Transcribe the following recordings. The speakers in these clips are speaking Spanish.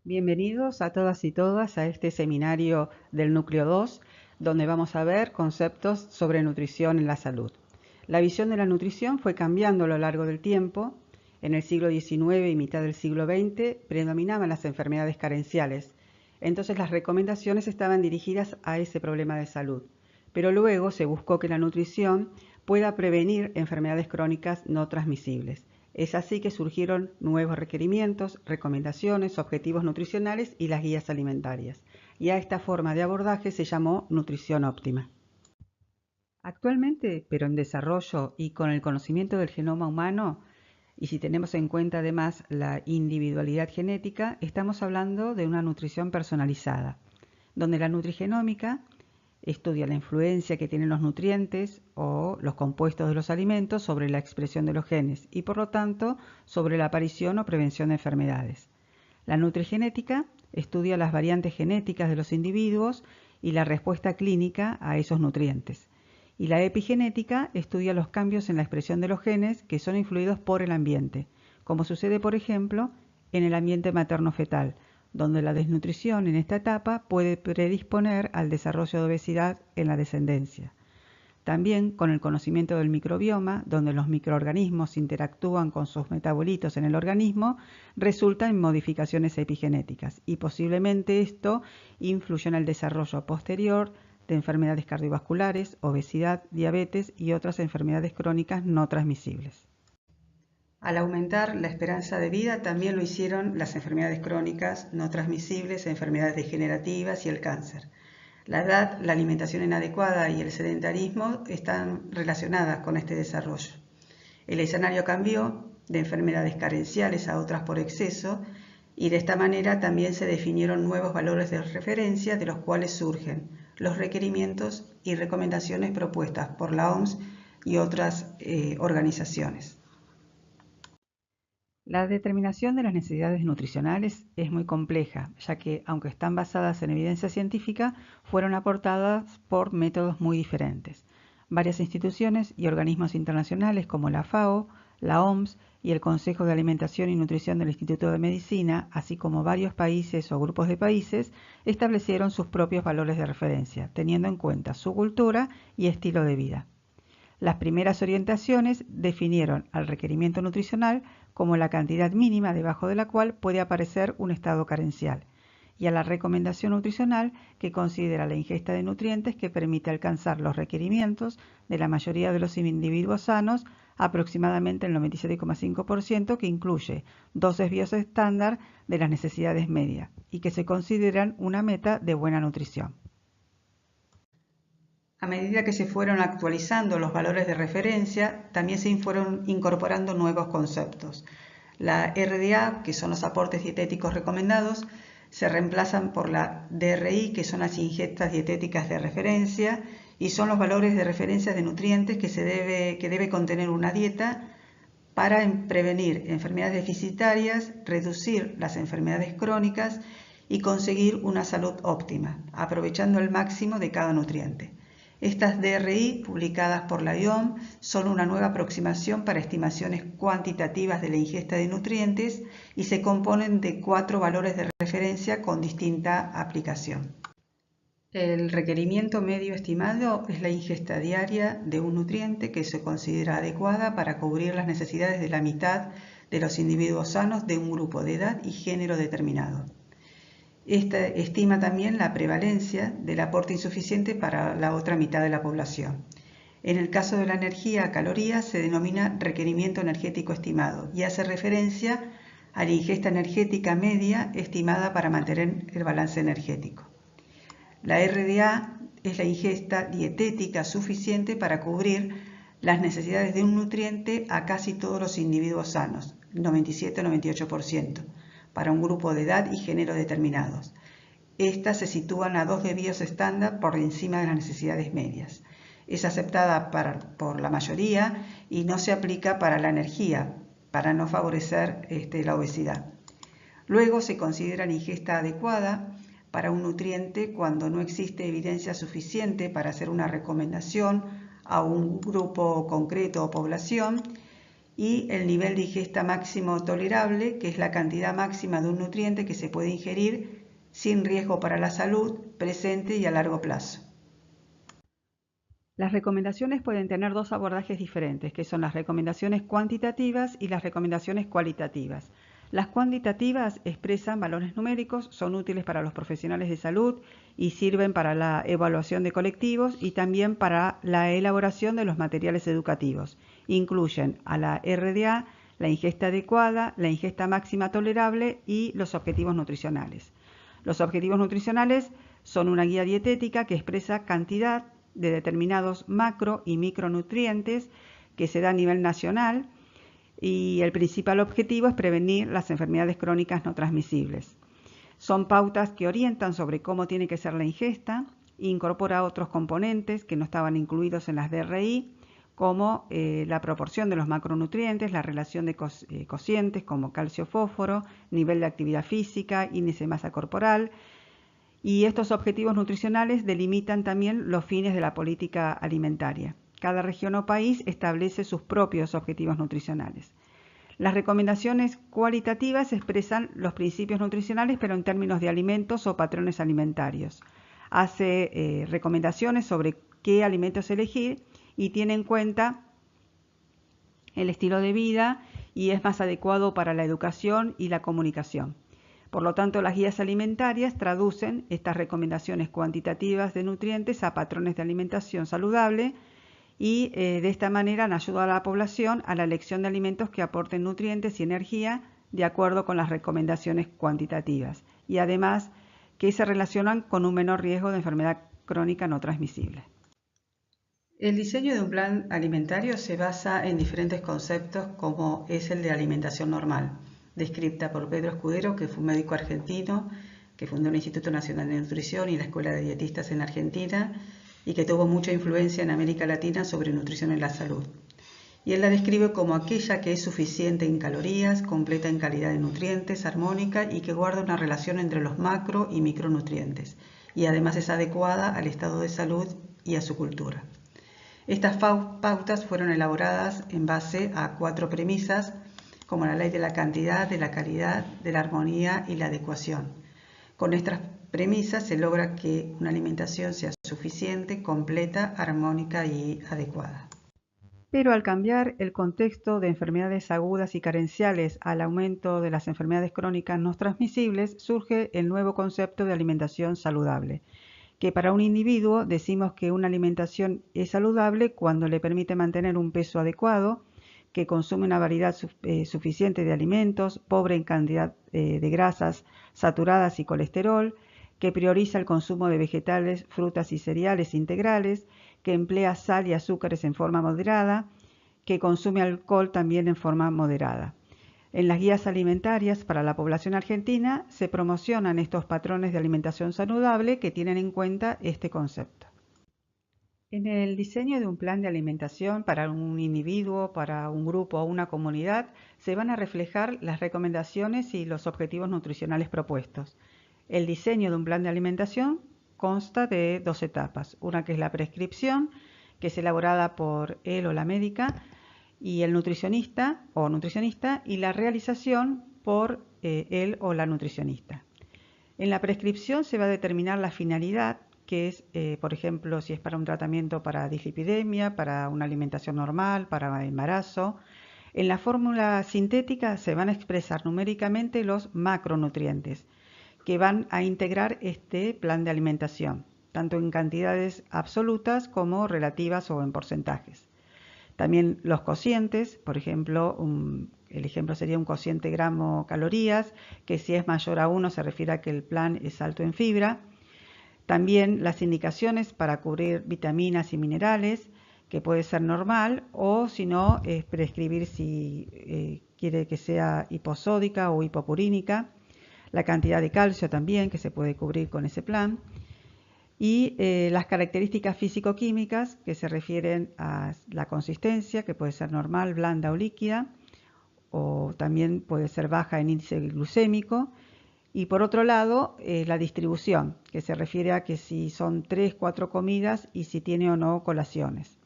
Bienvenidos a todas y todas a este seminario del Núcleo 2, donde vamos a ver conceptos sobre nutrición en la salud. La visión de la nutrición fue cambiando a lo largo del tiempo. En el siglo XIX y mitad del siglo XX predominaban las enfermedades carenciales. Entonces las recomendaciones estaban dirigidas a ese problema de salud. Pero luego se buscó que la nutrición pueda prevenir enfermedades crónicas no transmisibles. Es así que surgieron nuevos requerimientos, recomendaciones, objetivos nutricionales y las guías alimentarias. Y a esta forma de abordaje se llamó nutrición óptima. Actualmente, pero en desarrollo y con el conocimiento del genoma humano, y si tenemos en cuenta además la individualidad genética, estamos hablando de una nutrición personalizada, donde la nutrigenómica estudia la influencia que tienen los nutrientes o los compuestos de los alimentos sobre la expresión de los genes y por lo tanto sobre la aparición o prevención de enfermedades. La nutrigenética estudia las variantes genéticas de los individuos y la respuesta clínica a esos nutrientes. Y la epigenética estudia los cambios en la expresión de los genes que son influidos por el ambiente, como sucede por ejemplo en el ambiente materno-fetal, donde la desnutrición en esta etapa puede predisponer al desarrollo de obesidad en la descendencia. También con el conocimiento del microbioma, donde los microorganismos interactúan con sus metabolitos en el organismo, resulta en modificaciones epigenéticas y posiblemente esto influya en el desarrollo posterior de enfermedades cardiovasculares, obesidad, diabetes y otras enfermedades crónicas no transmisibles. Al aumentar la esperanza de vida también lo hicieron las enfermedades crónicas no transmisibles, enfermedades degenerativas y el cáncer. La edad, la alimentación inadecuada y el sedentarismo están relacionadas con este desarrollo. El escenario cambió de enfermedades carenciales a otras por exceso y de esta manera también se definieron nuevos valores de referencia de los cuales surgen los requerimientos y recomendaciones propuestas por la OMS y otras organizaciones. La determinación de las necesidades nutricionales es muy compleja, ya que, aunque están basadas en evidencia científica, fueron aportadas por métodos muy diferentes. Varias instituciones y organismos internacionales como la FAO, la OMS y el Consejo de Alimentación y Nutrición del Instituto de Medicina, así como varios países o grupos de países, establecieron sus propios valores de referencia, teniendo en cuenta su cultura y estilo de vida. Las primeras orientaciones definieron al requerimiento nutricional como la cantidad mínima debajo de la cual puede aparecer un estado carencial, y a la recomendación nutricional que considera la ingesta de nutrientes que permite alcanzar los requerimientos de la mayoría de los individuos sanos, aproximadamente el 97,5%, que incluye dosis bioestándar de las necesidades medias y que se consideran una meta de buena nutrición. A medida que se fueron actualizando los valores de referencia, también se fueron incorporando nuevos conceptos. La RDA, que son los aportes dietéticos recomendados, se reemplazan por la DRI, que son las ingestas dietéticas de referencia, y son los valores de referencia de nutrientes que debe contener una dieta para prevenir enfermedades deficitarias, reducir las enfermedades crónicas y conseguir una salud óptima, aprovechando el máximo de cada nutriente. Estas DRI, publicadas por la IOM, son una nueva aproximación para estimaciones cuantitativas de la ingesta de nutrientes y se componen de 4 valores de referencia con distinta aplicación. El requerimiento medio estimado es la ingesta diaria de un nutriente que se considera adecuada para cubrir las necesidades de la mitad de los individuos sanos de un grupo de edad y género determinado. Esta estima también la prevalencia del aporte insuficiente para la otra mitad de la población. En el caso de la energía a calorías se denomina requerimiento energético estimado y hace referencia a la ingesta energética media estimada para mantener el balance energético. La RDA es la ingesta dietética suficiente para cubrir las necesidades de un nutriente a casi todos los individuos sanos, 97-98%. Para un grupo de edad y género determinados. Estas se sitúan a 2 desvíos estándar por encima de las necesidades medias. Es aceptada por la mayoría y no se aplica para la energía, para no favorecer la obesidad. Luego se considera la ingesta adecuada para un nutriente cuando no existe evidencia suficiente para hacer una recomendación a un grupo concreto o población, y el nivel de ingesta máximo tolerable, que es la cantidad máxima de un nutriente que se puede ingerir sin riesgo para la salud presente y a largo plazo. Las recomendaciones pueden tener dos abordajes diferentes, que son las recomendaciones cuantitativas y las recomendaciones cualitativas. Las cuantitativas expresan valores numéricos, son útiles para los profesionales de salud y sirven para la evaluación de colectivos y también para la elaboración de los materiales educativos. Incluyen a la RDA, la ingesta adecuada, la ingesta máxima tolerable y los objetivos nutricionales. Los objetivos nutricionales son una guía dietética que expresa cantidad de determinados macro y micronutrientes que se da a nivel nacional y el principal objetivo es prevenir las enfermedades crónicas no transmisibles. Son pautas que orientan sobre cómo tiene que ser la ingesta, incorpora otros componentes que no estaban incluidos en las DRI, como la proporción de los macronutrientes, la relación de cocientes como calcio-fósforo, nivel de actividad física, índice de masa corporal. Y estos objetivos nutricionales delimitan también los fines de la política alimentaria. Cada región o país establece sus propios objetivos nutricionales. Las recomendaciones cualitativas expresan los principios nutricionales, pero en términos de alimentos o patrones alimentarios. Hace recomendaciones sobre qué alimentos elegir y tiene en cuenta el estilo de vida y es más adecuado para la educación y la comunicación. Por lo tanto, las guías alimentarias traducen estas recomendaciones cuantitativas de nutrientes a patrones de alimentación saludable y de esta manera han ayudado a la población a la elección de alimentos que aporten nutrientes y energía de acuerdo con las recomendaciones cuantitativas y además que se relacionan con un menor riesgo de enfermedad crónica no transmisible. El diseño de un plan alimentario se basa en diferentes conceptos como es el de alimentación normal, descrita por Pedro Escudero, que fue un médico argentino, que fundó el Instituto Nacional de Nutrición y la Escuela de Dietistas en Argentina y que tuvo mucha influencia en América Latina sobre nutrición en la salud. Y él la describe como aquella que es suficiente en calorías, completa en calidad de nutrientes, armónica y que guarda una relación entre los macro y micronutrientes y además es adecuada al estado de salud y a su cultura. Estas pautas fueron elaboradas en base a 4 premisas como la ley de la cantidad, de la calidad, de la armonía y la adecuación. Con estas premisas se logra que una alimentación sea suficiente, completa, armónica y adecuada. Pero al cambiar el contexto de enfermedades agudas y carenciales al aumento de las enfermedades crónicas no transmisibles, surge el nuevo concepto de alimentación saludable, que para un individuo decimos que una alimentación es saludable cuando le permite mantener un peso adecuado, que consume una variedad suficiente de alimentos, pobre en cantidad de grasas saturadas y colesterol, que prioriza el consumo de vegetales, frutas y cereales integrales, que emplea sal y azúcares en forma moderada, que consume alcohol también en forma moderada. En las guías alimentarias para la población argentina se promocionan estos patrones de alimentación saludable que tienen en cuenta este concepto. En el diseño de un plan de alimentación para un individuo, para un grupo o una comunidad, se van a reflejar las recomendaciones y los objetivos nutricionales propuestos. El diseño de un plan de alimentación consta de 2 etapas. Una que es la prescripción, que es elaborada por él o la médica, y el nutricionista o nutricionista, y la realización por él o la nutricionista. En la prescripción se va a determinar la finalidad, que es, por ejemplo, si es para un tratamiento para dislipidemia, para una alimentación normal, para embarazo. En la fórmula sintética se van a expresar numéricamente los macronutrientes que van a integrar este plan de alimentación, tanto en cantidades absolutas como relativas o en porcentajes. También los cocientes, por ejemplo, el ejemplo sería un cociente gramo-calorías, que si es mayor a 1 se refiere a que el plan es alto en fibra. También las indicaciones para cubrir vitaminas y minerales, que puede ser normal o si no, prescribir si quiere que sea hiposódica o hipopurínica. La cantidad de calcio también, que se puede cubrir con ese plan. Y las características físico-químicas, que se refieren a la consistencia, que puede ser normal, blanda o líquida, o también puede ser baja en índice glucémico. Y por otro lado, la distribución, que se refiere a que si son 3, 4 comidas y si tiene o no colaciones.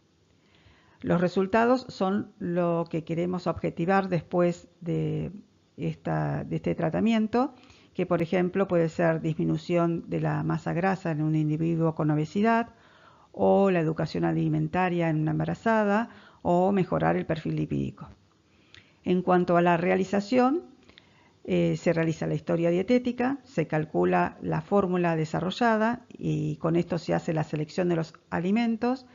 Los resultados son lo que queremos objetivar después de este tratamiento, que por ejemplo puede ser disminución de la masa grasa en un individuo con obesidad, o la educación alimentaria en una embarazada, o mejorar el perfil lipídico. En cuanto a la realización, se realiza la historia dietética, se calcula la fórmula desarrollada y con esto se hace la selección de los alimentos,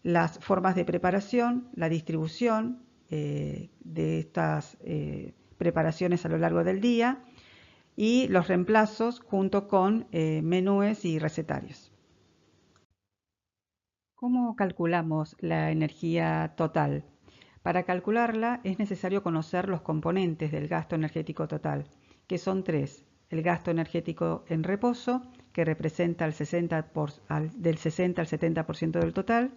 las formas de preparación, la distribución de estas preparaciones a lo largo del día y los reemplazos junto con menúes y recetarios. ¿Cómo calculamos la energía total? Para calcularla es necesario conocer los componentes del gasto energético total, que son tres. El gasto energético en reposo, que representa del 60 al 70% del total,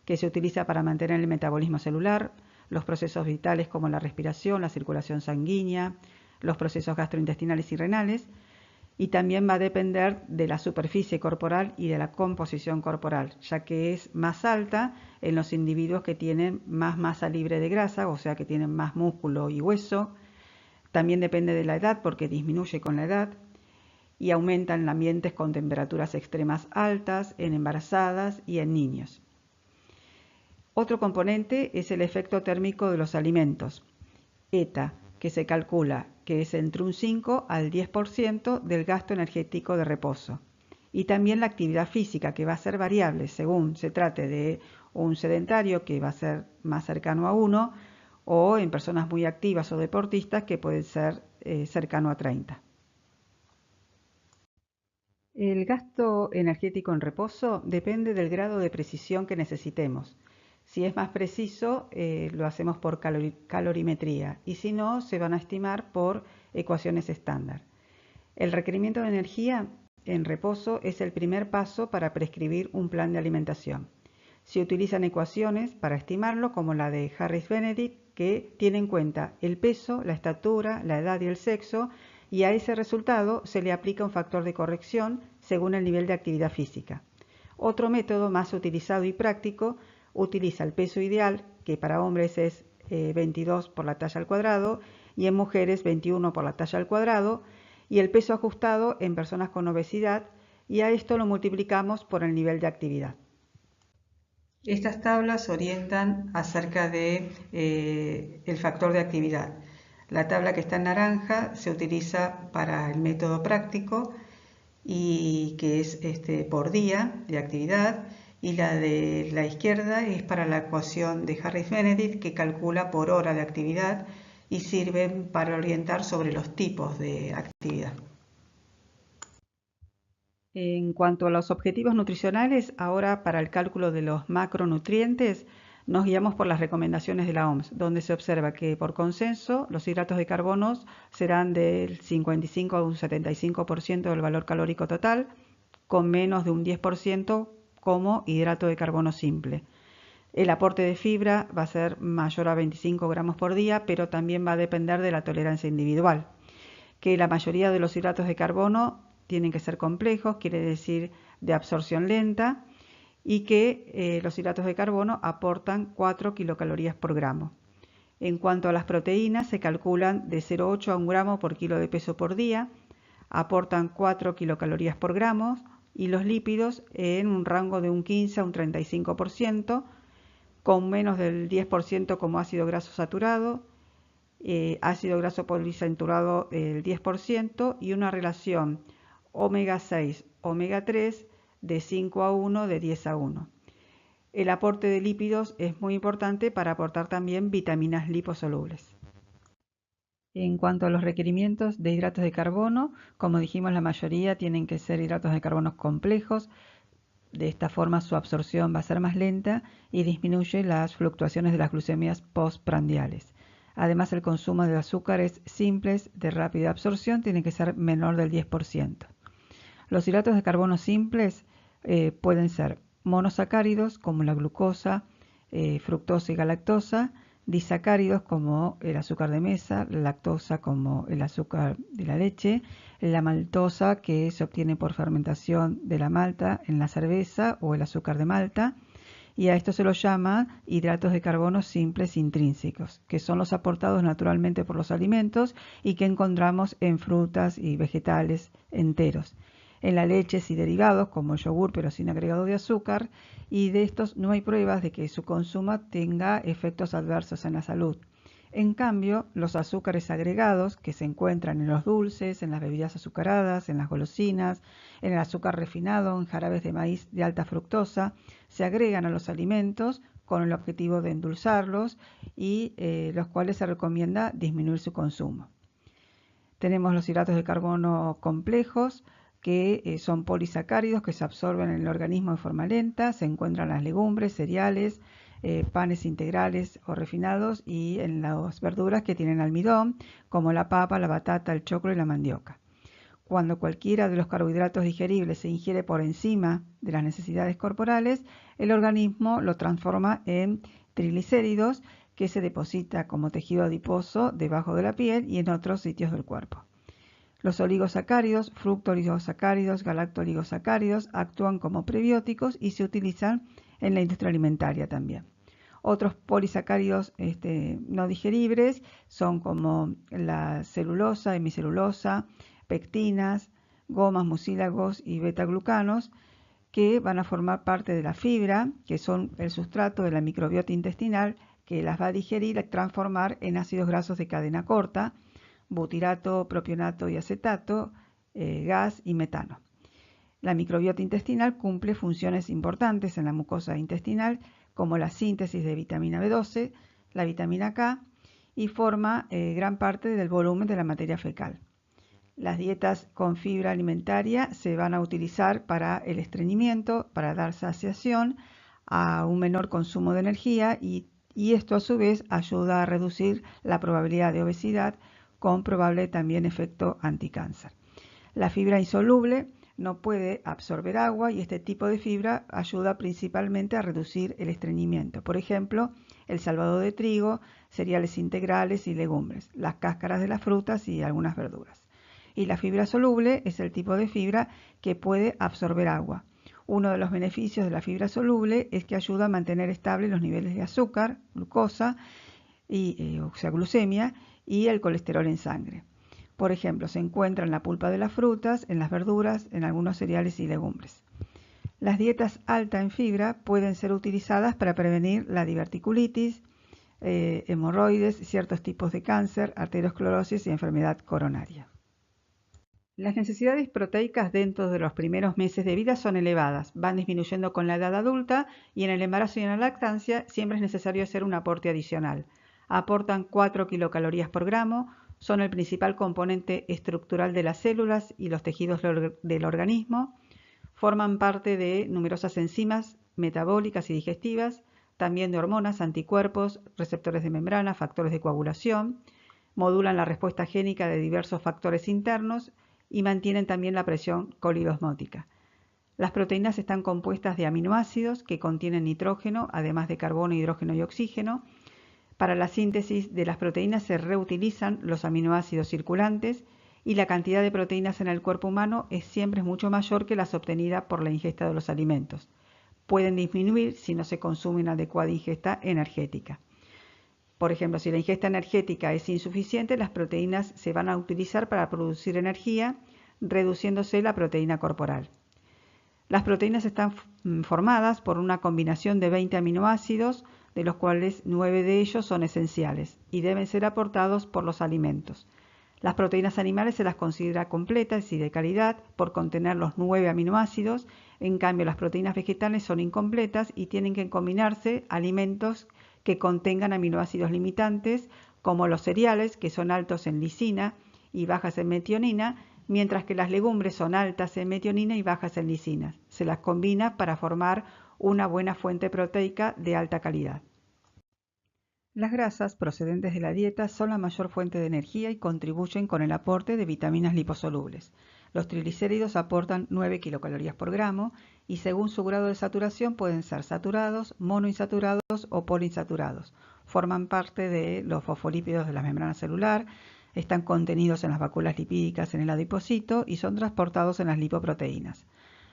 que se utiliza para mantener el metabolismo celular, los procesos vitales como la respiración, la circulación sanguínea, los procesos gastrointestinales y renales, y también va a depender de la superficie corporal y de la composición corporal, ya que es más alta en los individuos que tienen más masa libre de grasa, o sea que tienen más músculo y hueso. También depende de la edad porque disminuye con la edad y aumenta en ambientes con temperaturas extremas altas, en embarazadas y en niños. Otro componente es el efecto térmico de los alimentos, ETA, que se calcula que es entre un 5 al 10% del gasto energético de reposo. Y también la actividad física, que va a ser variable según se trate de un sedentario, que va a ser más cercano a 1, o en personas muy activas o deportistas, que puede ser cercano a 30. El gasto energético en reposo depende del grado de precisión que necesitemos. Si es más preciso, lo hacemos por calorimetría y si no, se van a estimar por ecuaciones estándar. El requerimiento de energía en reposo es el primer paso para prescribir un plan de alimentación. Se utilizan ecuaciones para estimarlo como la de Harris-Benedict, que tiene en cuenta el peso, la estatura, la edad y el sexo, y a ese resultado se le aplica un factor de corrección según el nivel de actividad física. Otro método más utilizado y práctico utiliza el peso ideal, que para hombres es 22 por la talla al cuadrado y en mujeres 21 por la talla al cuadrado, y el peso ajustado en personas con obesidad, y a esto lo multiplicamos por el nivel de actividad. Estas tablas orientan acerca de el factor de actividad. La tabla que está en naranja se utiliza para el método práctico y que es por día de actividad, y la de la izquierda es para la ecuación de Harris-Benedict, que calcula por hora de actividad y sirven para orientar sobre los tipos de actividad. En cuanto a los objetivos nutricionales, ahora para el cálculo de los macronutrientes nos guiamos por las recomendaciones de la OMS, donde se observa que por consenso los hidratos de carbono serán del 55 a un 75% del valor calórico total, con menos de un 10% como hidrato de carbono simple. El aporte de fibra va a ser mayor a 25 gramos por día, pero también va a depender de la tolerancia individual. Que la mayoría de los hidratos de carbono tienen que ser complejos, quiere decir de absorción lenta, y que los hidratos de carbono aportan 4 kilocalorías por gramo. En cuanto a las proteínas, se calculan de 0,8 a 1 gramo por kilo de peso por día, aportan 4 kilocalorías por gramo, y los lípidos en un rango de un 15 a un 35%, con menos del 10% como ácido graso saturado, ácido graso poliinsaturado el 10% y una relación omega 6, omega 3 de 5 a 1, de 10 a 1. El aporte de lípidos es muy importante para aportar también vitaminas liposolubles. En cuanto a los requerimientos de hidratos de carbono, como dijimos, la mayoría tienen que ser hidratos de carbono complejos. De esta forma su absorción va a ser más lenta y disminuye las fluctuaciones de las glucemias postprandiales. Además, el consumo de azúcares simples de rápida absorción tiene que ser menor del 10%. Los hidratos de carbono simples pueden ser monosacáridos como la glucosa, fructosa y galactosa, disacáridos como el azúcar de mesa, la lactosa como el azúcar de la leche, la maltosa que se obtiene por fermentación de la malta en la cerveza o el azúcar de malta, y a esto se los llama hidratos de carbono simples intrínsecos, que son los aportados naturalmente por los alimentos y que encontramos en frutas y vegetales enteros, en las leches y derivados como el yogur pero sin agregado de azúcar, y de estos no hay pruebas de que su consumo tenga efectos adversos en la salud. En cambio, los azúcares agregados que se encuentran en los dulces, en las bebidas azucaradas, en las golosinas, en el azúcar refinado, en jarabes de maíz de alta fructosa, se agregan a los alimentos con el objetivo de endulzarlos y los cuales se recomienda disminuir su consumo. Tenemos los hidratos de carbono complejos, que son polisacáridos que se absorben en el organismo de forma lenta, se encuentran en las legumbres, cereales, panes integrales o refinados y en las verduras que tienen almidón, como la papa, la batata, el choclo y la mandioca. Cuando cualquiera de los carbohidratos digeribles se ingiere por encima de las necesidades corporales, el organismo lo transforma en triglicéridos, que se deposita como tejido adiposo debajo de la piel y en otros sitios del cuerpo. Los oligosacáridos, fructooligosacáridos, galactooligosacáridos actúan como prebióticos y se utilizan en la industria alimentaria también. Otros polisacáridos no digeribles son como la celulosa, hemicelulosa, pectinas, gomas, mucílagos y betaglucanos, que van a formar parte de la fibra, que son el sustrato de la microbiota intestinal, que las va a digerir y transformar en ácidos grasos de cadena corta, butirato, propionato y acetato, gas y metano. La microbiota intestinal cumple funciones importantes en la mucosa intestinal, como la síntesis de vitamina B12, la vitamina K, y forma gran parte del volumen de la materia fecal. Las dietas con fibra alimentaria se van a utilizar para el estreñimiento, para dar saciación, a un menor consumo de energía y esto a su vez ayuda a reducir la probabilidad de obesidad con probable también efecto anticáncer. La fibra insoluble no puede absorber agua y este tipo de fibra ayuda principalmente a reducir el estreñimiento. Por ejemplo, el salvado de trigo, cereales integrales y legumbres, las cáscaras de las frutas y algunas verduras. Y la fibra soluble es el tipo de fibra que puede absorber agua. Uno de los beneficios de la fibra soluble es que ayuda a mantener estables los niveles de azúcar, glucosa, o sea, glucemia y el colesterol en sangre. Por ejemplo, se encuentra en la pulpa de las frutas, en las verduras, en algunos cereales y legumbres. Las dietas altas en fibra pueden ser utilizadas para prevenir la diverticulitis, hemorroides, ciertos tipos de cáncer, arteriosclerosis y enfermedad coronaria. Las necesidades proteicas dentro de los primeros meses de vida son elevadas, van disminuyendo con la edad adulta y en el embarazo y en la lactancia siempre es necesario hacer un aporte adicional. Aportan 4 kilocalorías por gramo, son el principal componente estructural de las células y los tejidos del organismo, forman parte de numerosas enzimas metabólicas y digestivas, también de hormonas, anticuerpos, receptores de membrana, factores de coagulación, modulan la respuesta génica de diversos factores internos y mantienen también la presión colidosmótica. Las proteínas están compuestas de aminoácidos que contienen nitrógeno, además de carbono, hidrógeno y oxígeno. Para la síntesis de las proteínas se reutilizan los aminoácidos circulantes y la cantidad de proteínas en el cuerpo humano siempre es mucho mayor que las obtenidas por la ingesta de los alimentos. Pueden disminuir si no se consume una adecuada ingesta energética. Por ejemplo, si la ingesta energética es insuficiente, las proteínas se van a utilizar para producir energía, reduciéndose la proteína corporal. Las proteínas están formadas por una combinación de 20 aminoácidos, de los cuales 9 de ellos son esenciales y deben ser aportados por los alimentos. Las proteínas animales se las considera completas y de calidad por contener los 9 aminoácidos, en cambio las proteínas vegetales son incompletas y tienen que combinarse alimentos que contengan aminoácidos limitantes, como los cereales, que son altos en lisina y bajas en metionina, mientras que las legumbres son altas en metionina y bajas en lisina. Se las combina para formar una buena fuente proteica de alta calidad. Las grasas procedentes de la dieta son la mayor fuente de energía y contribuyen con el aporte de vitaminas liposolubles. Los triglicéridos aportan 9 kilocalorías por gramo y según su grado de saturación pueden ser saturados, monoinsaturados o poliinsaturados. Forman parte de los fosfolípidos de la membrana celular, están contenidos en las vacuolas lipídicas en el adipocito y son transportados en las lipoproteínas.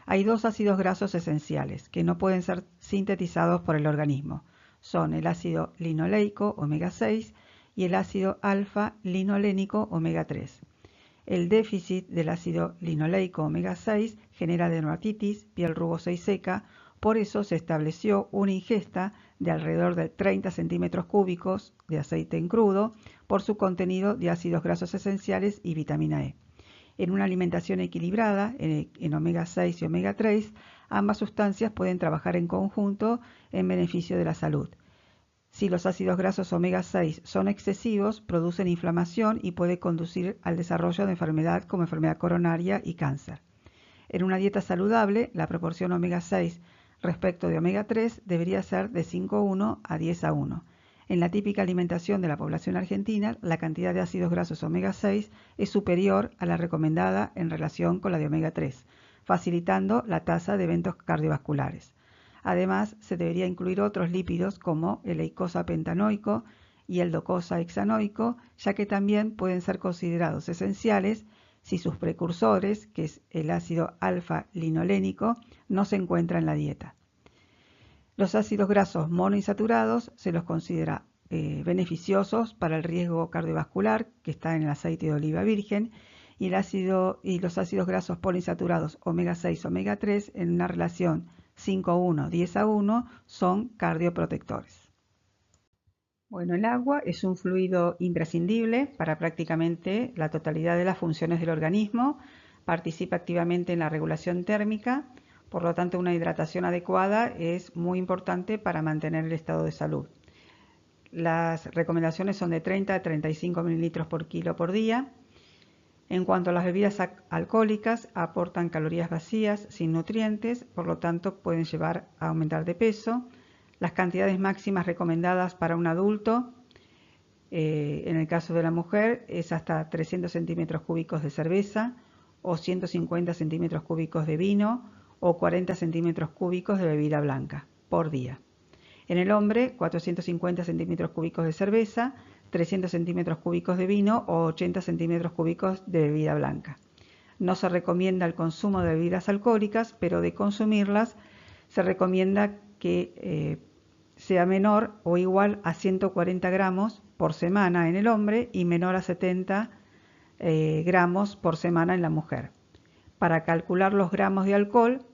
Hay dos ácidos grasos esenciales que no pueden ser sintetizados por el organismo. Son el ácido linoleico omega 6 y el ácido alfa-linolénico omega 3. El déficit del ácido linoleico omega 6 genera dermatitis, piel rugosa y seca. Por eso se estableció una ingesta de alrededor de 30 centímetros cúbicos de aceite en crudo por su contenido de ácidos grasos esenciales y vitamina E. En una alimentación equilibrada, en omega 6 y omega 3, ambas sustancias pueden trabajar en conjunto en beneficio de la salud. Si los ácidos grasos omega 6 son excesivos, producen inflamación y puede conducir al desarrollo de enfermedad como enfermedad coronaria y cáncer. En una dieta saludable, la proporción omega 6 respecto de omega 3 debería ser de 5:1 a 10:1. En la típica alimentación de la población argentina, la cantidad de ácidos grasos omega 6 es superior a la recomendada en relación con la de omega 3, facilitando la tasa de eventos cardiovasculares. Además, se debería incluir otros lípidos como el eicosapentanoico y el docosahexanoico, ya que también pueden ser considerados esenciales si sus precursores, que es el ácido alfa-linolénico, no se encuentran en la dieta. Los ácidos grasos monoinsaturados se los considera beneficiosos para el riesgo cardiovascular, que está en el aceite de oliva virgen, y los ácidos grasos poliinsaturados omega 6, omega 3 en una relación 5:1, 10:1 son cardioprotectores. Bueno, el agua es un fluido imprescindible para prácticamente la totalidad de las funciones del organismo, participa activamente en la regulación térmica, por lo tanto una hidratación adecuada es muy importante para mantener el estado de salud. Las recomendaciones son de 30 a 35 mililitros por kilo por día. En cuanto a las bebidas alcohólicas, aportan calorías vacías, sin nutrientes, por lo tanto pueden llevar a aumentar de peso. Las cantidades máximas recomendadas para un adulto, en el caso de la mujer, es hasta 300 centímetros cúbicos de cerveza o 150 centímetros cúbicos de vino o 40 centímetros cúbicos de bebida blanca por día. En el hombre, 450 centímetros cúbicos de cerveza, 300 centímetros cúbicos de vino o 80 centímetros cúbicos de bebida blanca. No se recomienda el consumo de bebidas alcohólicas, pero de consumirlas se recomienda que sea menor o igual a 140 gramos por semana en el hombre y menor a 70 gramos por semana en la mujer. Para calcular los gramos de alcohol,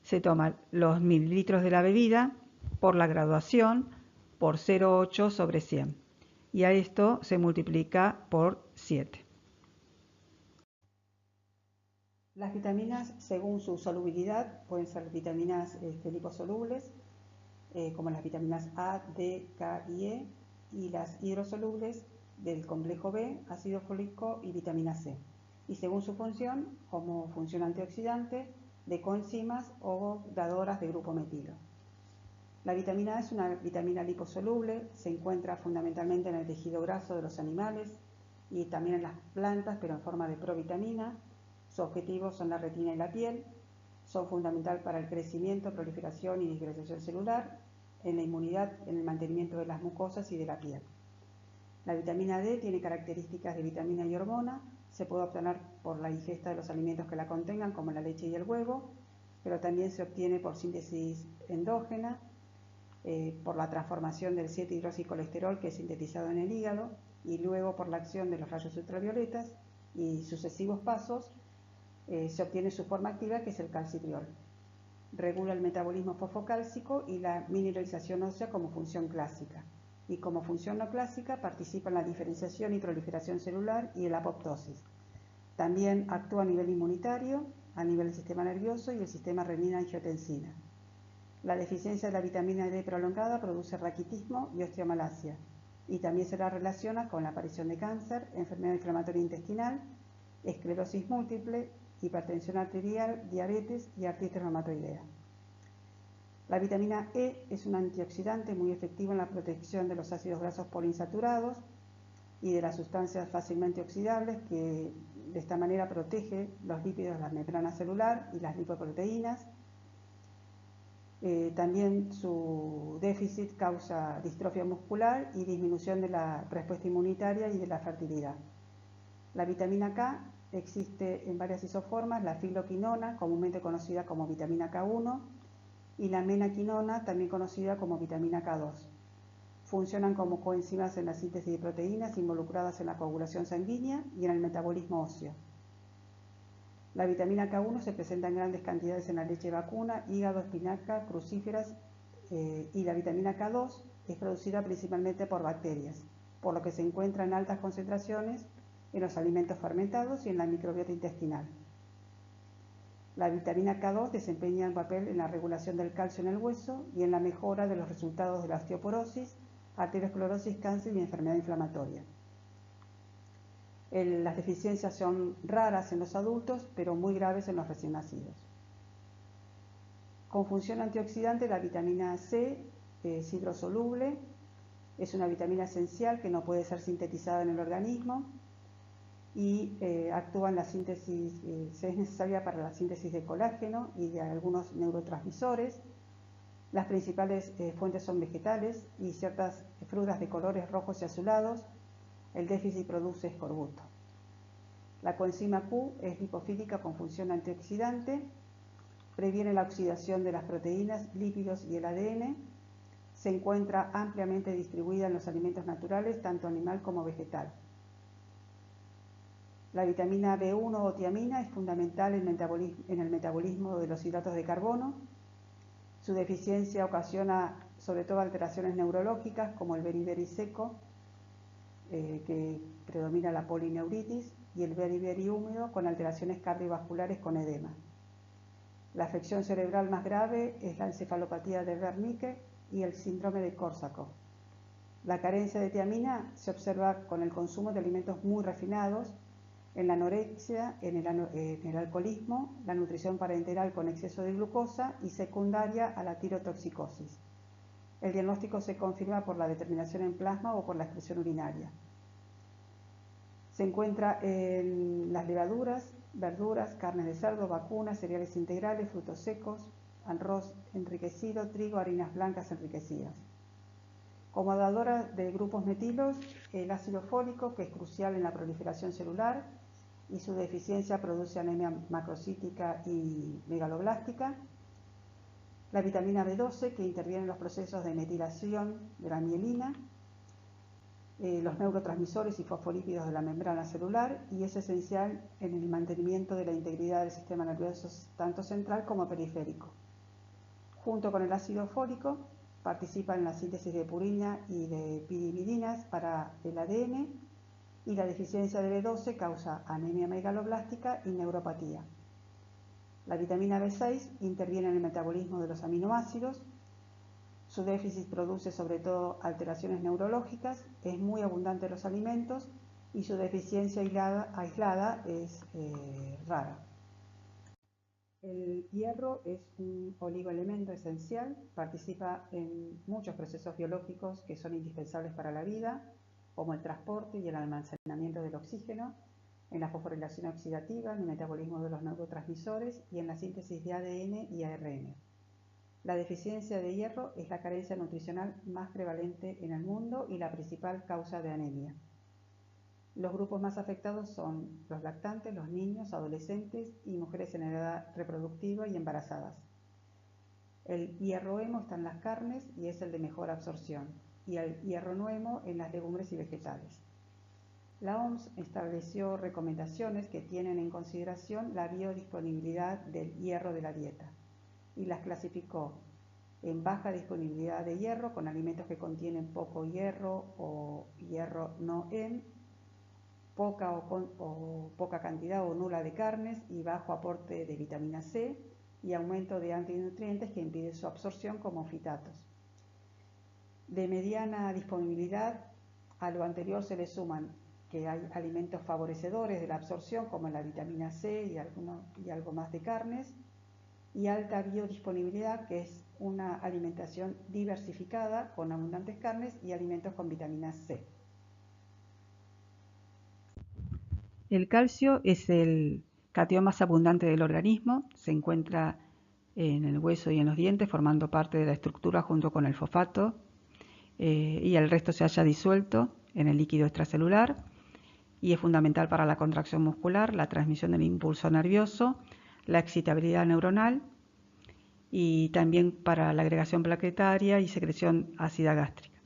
se toman los mililitros de la bebida por la graduación por 0,8 sobre 100 y a esto se multiplica por 7. Las vitaminas, según su solubilidad, pueden ser vitaminas liposolubles, como las vitaminas A, D, K y E, y las hidrosolubles del complejo B, ácido fólico y vitamina C. Y según su función, como función antioxidante, de coenzimas o dadoras de grupo metilo. La vitamina A es una vitamina liposoluble, se encuentra fundamentalmente en el tejido graso de los animales y también en las plantas, pero en forma de provitamina. Sus objetivos son la retina y la piel, son fundamental para el crecimiento, proliferación y diferenciación celular, en la inmunidad, en el mantenimiento de las mucosas y de la piel. La vitamina D tiene características de vitamina y hormona, se puede obtener por la ingesta de los alimentos que la contengan, como la leche y el huevo, pero también se obtiene por síntesis endógena, por la transformación del 7-hidroxicolesterol que es sintetizado en el hígado y luego por la acción de los rayos ultravioletas y sucesivos pasos se obtiene su forma activa, que es el calcitriol. Regula el metabolismo fosfocálcico y la mineralización ósea como función clásica, y como función no clásica participa en la diferenciación y proliferación celular y en la apoptosis. También actúa a nivel inmunitario, a nivel del sistema nervioso y el sistema renina-angiotensina. La deficiencia de la vitamina D prolongada produce raquitismo y osteomalacia, y también se la relaciona con la aparición de cáncer, enfermedad inflamatoria intestinal, esclerosis múltiple, hipertensión arterial, diabetes y artritis reumatoidea. La vitamina E es un antioxidante muy efectivo en la protección de los ácidos grasos poliinsaturados y de las sustancias fácilmente oxidables, que de esta manera protege los lípidos de la membrana celular y las lipoproteínas. También su déficit causa distrofia muscular y disminución de la respuesta inmunitaria y de la fertilidad. La vitamina K existe en varias isoformas la filoquinona, comúnmente conocida como vitamina K1, y la menaquinona, también conocida como vitamina K2. Funcionan como coenzimas en la síntesis de proteínas involucradas en la coagulación sanguínea y en el metabolismo óseo. La vitamina K1 se presenta en grandes cantidades en la leche vacuna, hígado, espinaca, crucíferas, y la vitamina K2 es producida principalmente por bacterias, por lo que se encuentra en altas concentraciones en los alimentos fermentados y en la microbiota intestinal. La vitamina K2 desempeña un papel en la regulación del calcio en el hueso y en la mejora de los resultados de la osteoporosis, arteriosclerosis, cáncer y enfermedad inflamatoria. Las deficiencias son raras en los adultos, pero muy graves en los recién nacidos. Con función antioxidante, la vitamina C es hidrosoluble, es una vitamina esencial que no puede ser sintetizada en el organismo y actúa en la síntesis, es necesaria para la síntesis de colágeno y de algunos neurotransmisores. Las principales fuentes son vegetales y ciertas frutas de colores rojos y azulados. El déficit produce escorbuto. La coenzima Q es lipofílica con función antioxidante, previene la oxidación de las proteínas, lípidos y el ADN. Se encuentra ampliamente distribuida en los alimentos naturales, tanto animal como vegetal. La vitamina B1 o tiamina es fundamental en el metabolismo de los hidratos de carbono. Su deficiencia ocasiona sobre todo alteraciones neurológicas como el beriberi seco, que predomina la polineuritis, y el beriberi húmedo con alteraciones cardiovasculares con edema. La afección cerebral más grave es la encefalopatía de Wernicke y el síndrome de Korsakoff. La carencia de tiamina se observa con el consumo de alimentos muy refinados, en la anorexia, en el alcoholismo, la nutrición parenteral con exceso de glucosa y secundaria a la tirotoxicosis. El diagnóstico se confirma por la determinación en plasma o por la excreción urinaria. Se encuentra en las levaduras, verduras, carnes de cerdo, vacunas, cereales integrales, frutos secos, arroz enriquecido, trigo, harinas blancas enriquecidas. Como dadora de grupos metilos, el ácido fólico, que es crucial en la proliferación celular, y su deficiencia produce anemia macrocítica y megaloblástica. La vitamina B12, que interviene en los procesos de metilación de la mielina, los neurotransmisores y fosfolípidos de la membrana celular, y es esencial en el mantenimiento de la integridad del sistema nervioso tanto central como periférico. Junto con el ácido fólico, participa en la síntesis de purina y de pirimidina para el ADN, y la deficiencia de B12 causa anemia megaloblástica y neuropatía. La vitamina B6 interviene en el metabolismo de los aminoácidos. Su déficit produce sobre todo alteraciones neurológicas, es muy abundante en los alimentos y su deficiencia aislada es rara. El hierro es un oligoelemento esencial, participa en muchos procesos biológicos que son indispensables para la vida, como el transporte y el almacenamiento del oxígeno, en la fosforilación oxidativa, en el metabolismo de los neurotransmisores y en la síntesis de ADN y ARN. La deficiencia de hierro es la carencia nutricional más prevalente en el mundo y la principal causa de anemia. Los grupos más afectados son los lactantes, los niños, adolescentes y mujeres en edad reproductiva y embarazadas. El hierro hemo está en las carnes y es el de mejor absorción, y el hierro no hemo en las legumbres y vegetales. La OMS estableció recomendaciones que tienen en consideración la biodisponibilidad del hierro de la dieta y las clasificó en baja disponibilidad de hierro con alimentos que contienen poco hierro o hierro no hemo, poca cantidad o nula de carnes y bajo aporte de vitamina C, y aumento de antinutrientes que impiden su absorción como fitatos. De mediana disponibilidad, a lo anterior se le suman que hay alimentos favorecedores de la absorción como la vitamina C y algo más de carnes, y alta biodisponibilidad, que es una alimentación diversificada con abundantes carnes y alimentos con vitamina C. El calcio es el catión más abundante del organismo, se encuentra en el hueso y en los dientes formando parte de la estructura junto con el fosfato, y el resto se halla disuelto en el líquido extracelular. y es fundamental para la contracción muscular, la transmisión del impulso nervioso, la excitabilidad neuronal y también para la agregación plaquetaria y secreción ácida gástrica.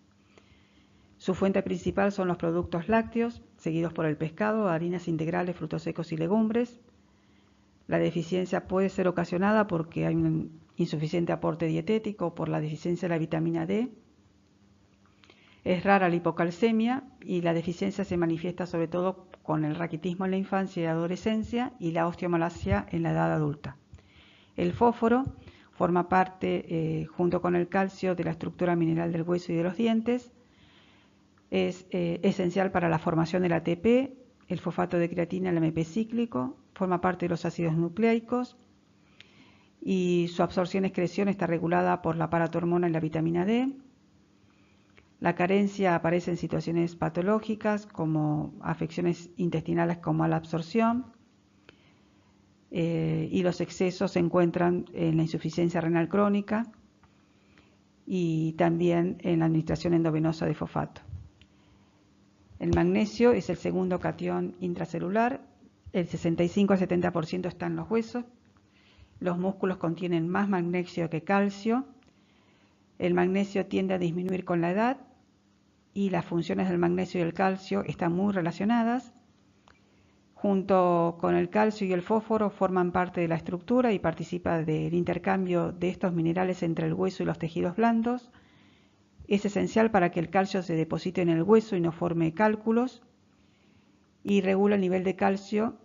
Su fuente principal son los productos lácteos, seguidos por el pescado, harinas integrales, frutos secos y legumbres. La deficiencia puede ser ocasionada porque hay un insuficiente aporte dietético, por la deficiencia de la vitamina D. Es rara la hipocalcemia y la deficiencia se manifiesta sobre todo con el raquitismo en la infancia y adolescencia y la osteomalacia en la edad adulta. El fósforo forma parte, junto con el calcio, de la estructura mineral del hueso y de los dientes. Es esencial para la formación del ATP, el fosfato de creatina, el AMP cíclico, forma parte de los ácidos nucleicos y su absorción-excreción está regulada por la paratormona y la vitamina D. La carencia aparece en situaciones patológicas como afecciones intestinales como la absorción y los excesos se encuentran en la insuficiencia renal crónica y también en la administración endovenosa de fosfato. El magnesio es el segundo catión intracelular, el 65 al 70% está en los huesos. Los músculos contienen más magnesio que calcio. El magnesio tiende a disminuir con la edad y las funciones del magnesio y el calcio están muy relacionadas. Junto con el calcio y el fósforo forman parte de la estructura y participan del intercambio de estos minerales entre el hueso y los tejidos blandos. Es esencial para que el calcio se deposite en el hueso y no forme cálculos y regula el nivel de calcio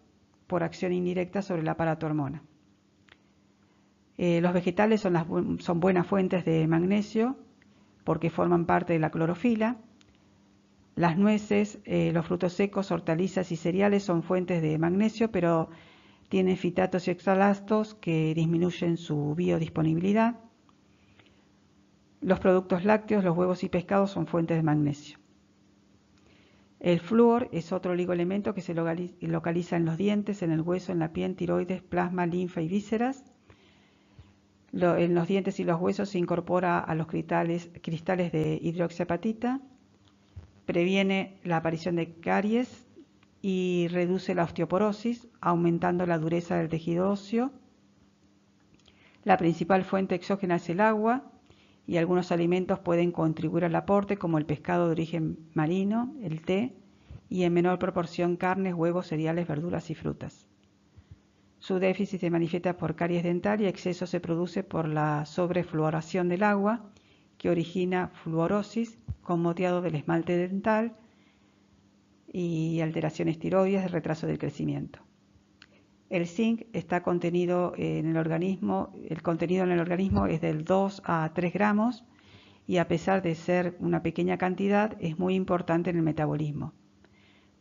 por acción indirecta sobre la paratormona. Los vegetales son buenas fuentes de magnesio porque forman parte de la clorofila. Las nueces, los frutos secos, hortalizas y cereales son fuentes de magnesio, pero tienen fitatos y oxalatos que disminuyen su biodisponibilidad. Los productos lácteos, los huevos y pescados son fuentes de magnesio. El flúor es otro oligoelemento que se localiza en los dientes, en el hueso, en la piel, tiroides, plasma, linfa y vísceras. En los dientes y los huesos se incorpora a los cristales de hidroxiapatita, previene la aparición de caries y reduce la osteoporosis, aumentando la dureza del tejido óseo. La principal fuente exógena es el agua y algunos alimentos pueden contribuir al aporte, como el pescado de origen marino, el té y en menor proporción carnes, huevos, cereales, verduras y frutas. Su déficit se manifiesta por caries dental y exceso se produce por la sobrefluoración del agua, que origina fluorosis con moteado del esmalte dental y alteraciones tiroides de retraso del crecimiento. El zinc está contenido en el organismo, el contenido en el organismo es del 2 a 3 gramos y a pesar de ser una pequeña cantidad es muy importante en el metabolismo.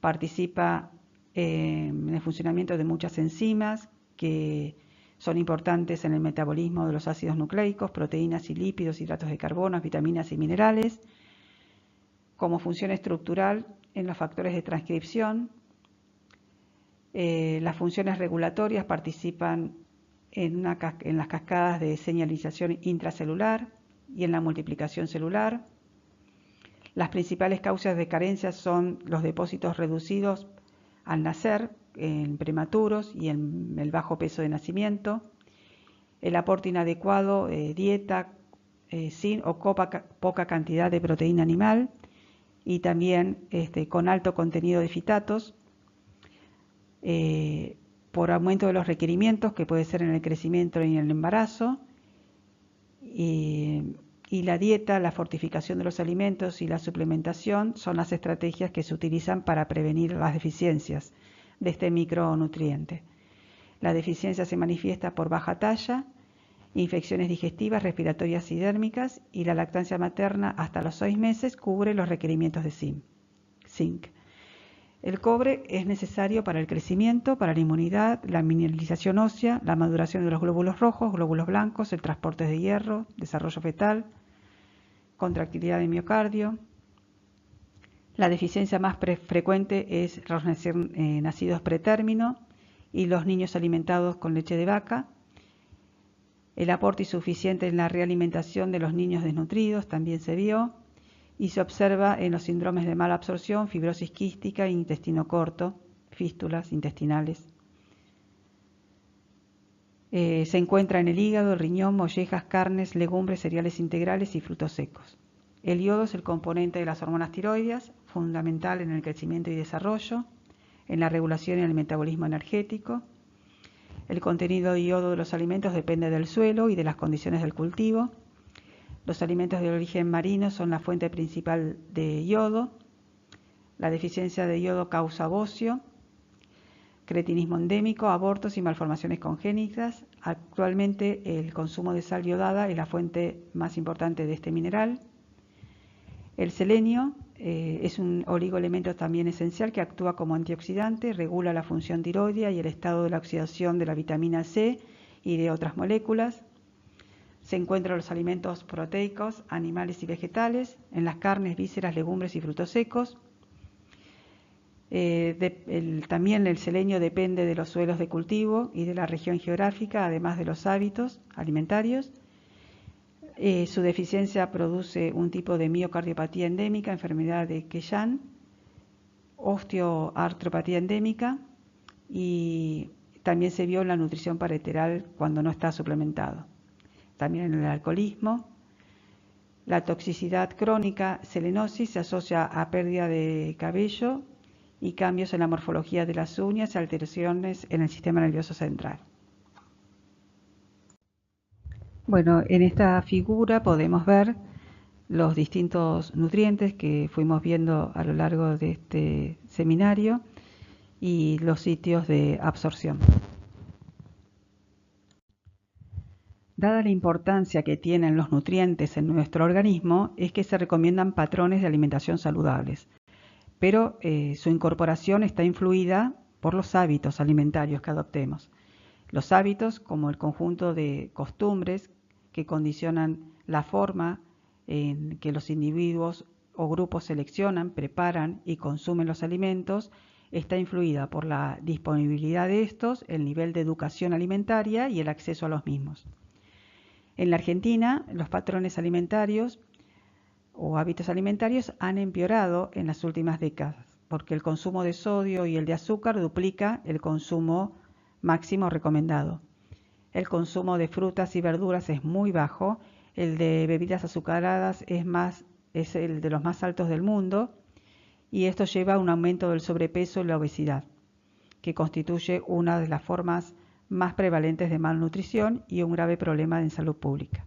Participa en el funcionamiento de muchas enzimas que son importantes en el metabolismo de los ácidos nucleicos, proteínas y lípidos, hidratos de carbono, vitaminas y minerales, como función estructural en los factores de transcripción. Las funciones regulatorias participan en las cascadas de señalización intracelular y en la multiplicación celular. Las principales causas de carencia son los depósitos reducidos al nacer, en prematuros y en el bajo peso de nacimiento, el aporte inadecuado, dieta sin o poca cantidad de proteína animal y también con alto contenido de fitatos, por aumento de los requerimientos que puede ser en el crecimiento y en el embarazo, y la dieta, la fortificación de los alimentos y la suplementación son las estrategias que se utilizan para prevenir las deficiencias de este micronutriente. La deficiencia se manifiesta por baja talla, infecciones digestivas, respiratorias y dérmicas, y la lactancia materna hasta los 6 meses cubre los requerimientos de zinc. El cobre es necesario para el crecimiento, para la inmunidad, la mineralización ósea, la maduración de los glóbulos rojos, glóbulos blancos, el transporte de hierro, desarrollo fetal, contractilidad de miocardio. La deficiencia más frecuente es los nacidos pretérmino y los niños alimentados con leche de vaca. El aporte insuficiente en la realimentación de los niños desnutridos también se vio. y se observa en los síndromes de mala absorción, fibrosis quística e intestino corto, fístulas intestinales. Se encuentra en el hígado, el riñón, mollejas, carnes, legumbres, cereales integrales y frutos secos. El yodo es el componente de las hormonas tiroideas, fundamental en el crecimiento y desarrollo, en la regulación y el metabolismo energético. El contenido de yodo de los alimentos depende del suelo y de las condiciones del cultivo. Los alimentos de origen marino son la fuente principal de yodo. La deficiencia de yodo causa bocio, cretinismo endémico, abortos y malformaciones congénitas. Actualmente el consumo de sal yodada es la fuente más importante de este mineral. El selenio es un oligoelemento también esencial que actúa como antioxidante, regula la función tiroidea y el estado de la oxidación de la vitamina C y de otras moléculas. Se encuentra en los alimentos proteicos, animales y vegetales, en las carnes, vísceras, legumbres y frutos secos. También el selenio depende de los suelos de cultivo y de la región geográfica, además de los hábitos alimentarios. Su deficiencia produce un tipo de miocardiopatía endémica, enfermedad de Quellan, osteoartropatía endémica, y también se vio en la nutrición parenteral cuando no está suplementado. También en el alcoholismo. La toxicidad crónica, selenosis, se asocia a pérdida de cabello y cambios en la morfología de las uñas y alteraciones en el sistema nervioso central. Bueno, en esta figura podemos ver los distintos nutrientes que fuimos viendo a lo largo de este seminario y los sitios de absorción. Dada la importancia que tienen los nutrientes en nuestro organismo, es que se recomiendan patrones de alimentación saludables, pero su incorporación está influida por los hábitos alimentarios que adoptemos. Los hábitos, como el conjunto de costumbres que condicionan la forma en que los individuos o grupos seleccionan, preparan y consumen los alimentos, está influida por la disponibilidad de estos, el nivel de educación alimentaria y el acceso a los mismos. En la Argentina, los patrones alimentarios o hábitos alimentarios han empeorado en las últimas décadas, porque el consumo de sodio y el de azúcar duplica el consumo máximo recomendado. El consumo de frutas y verduras es muy bajo, el de bebidas azucaradas es el de los más altos del mundo, y esto lleva a un aumento del sobrepeso y la obesidad, que constituye una de las formas más prevalentes de malnutrición y un grave problema en salud pública.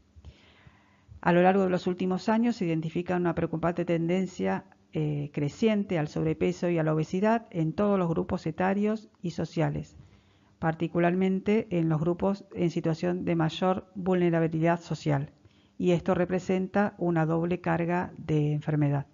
A lo largo de los últimos años se identifica una preocupante tendencia creciente al sobrepeso y a la obesidad en todos los grupos etarios y sociales, particularmente en los grupos en situación de mayor vulnerabilidad social, y esto representa una doble carga de enfermedad.